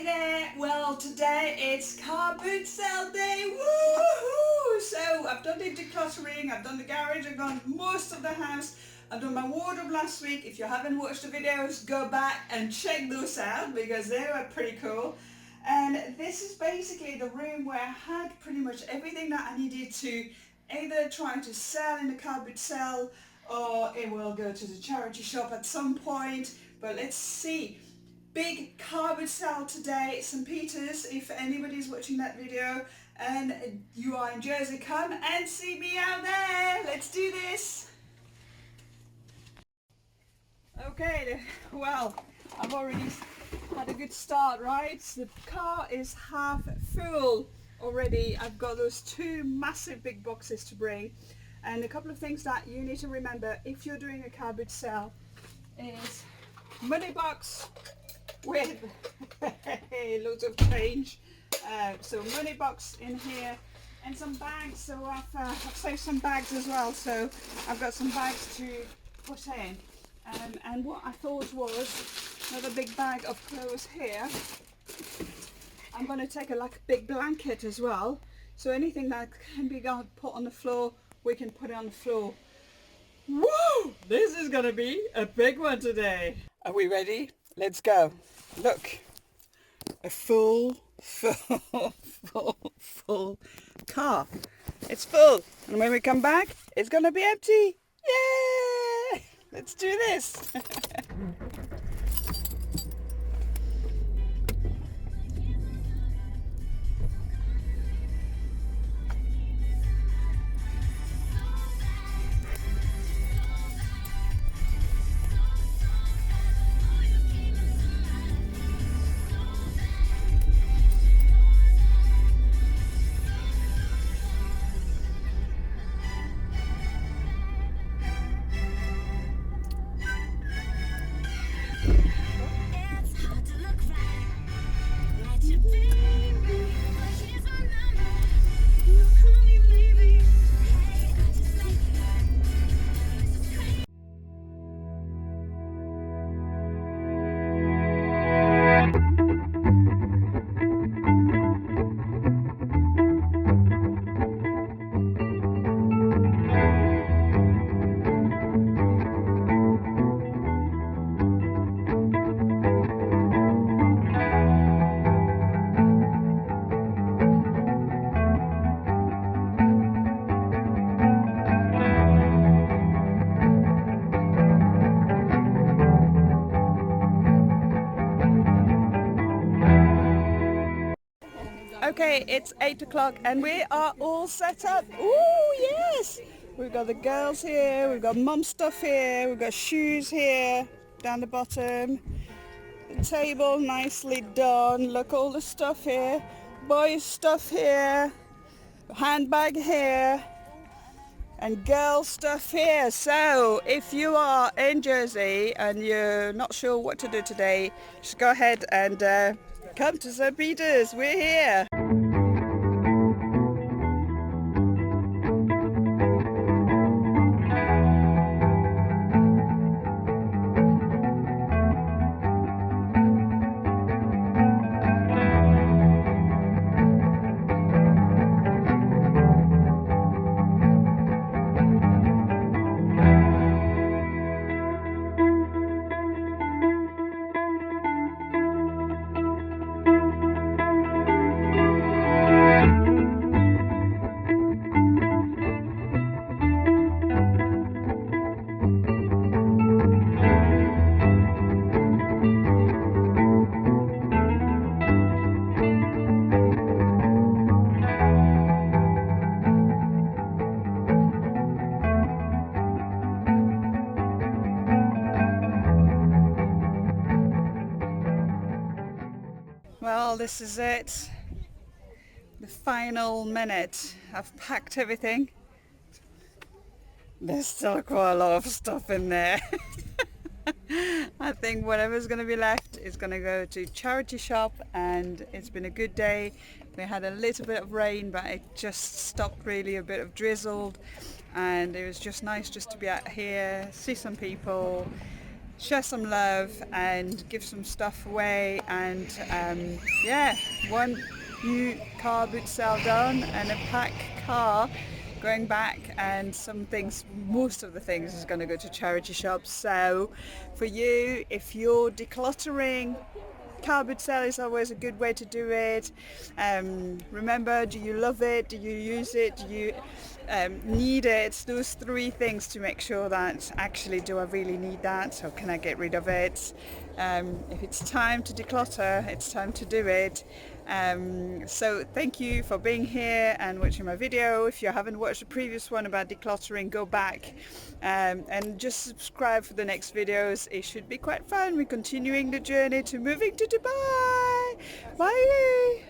Hey there! Well, today it's car boot sale day! Woohoo! So I've done the decluttering, I've done the garage, I've done most of the house, I've done my wardrobe last week. If you haven't watched the videos, go back and check those out because they were pretty cool. And this is basically the room where I had pretty much everything that I needed to either try to sell in the car boot sale or it will go to the charity shop at some point. But let's see. Big car boot sale today, St. Peter's, if anybody's watching that video and you are in Jersey, come and see me out there. Let's do this. Okay, well, I've already had a good start, right? The car is half full already. I've got those two massive big boxes to bring, and a couple of things that you need to remember if you're doing a car boot sale is money box with loads of change, so money box in here and some bags. So I've saved some bags as well, so I've got some bags to put in, and what I thought was another big bag of clothes here. I'm going to take a big blanket as well, so anything that can be put on the floor, we can put it on the floor. Woo! This is going to be a big one today. Are we ready? Let's go. Look, a full car. It's full, and when we come back, it's gonna be empty. Yay! Let's do this. Okay, it's 8 o'clock and we are all set up. Ooh, yes! We've got the girls here, we've got mum stuff here, we've got shoes here, down the bottom. The table nicely done. Look, all the stuff here. Boys stuff here, handbag here, and girl stuff here. So if you are in Jersey and you're not sure what to do today, just go ahead and come to St. Peter's. We're here. Well, this is it. The final minute. I've packed everything. There's still quite a lot of stuff in there. I think whatever's going to be left is going to go to charity shop, and it's been a good day. We had a little bit of rain, but it just stopped really, a bit of drizzled, and it was just nice just to be out here, see some people, share some love and give some stuff away, and yeah, one new car boot sale done and a pack car going back, and some things, most of the things is going to go to charity shops. So for you, if you're decluttering, car boot sale is always a good way to do it. Remember, do you love it? Do you use it? Do you need it? Those three things to make sure that actually, do I really need that, or can I get rid of it? If it's time to declutter, it's time to do it. So thank you for being here and watching my video. If you haven't watched the previous one about decluttering, go back and just subscribe for the next videos. It should be quite fun. We're continuing the journey to moving to Dubai. Bye.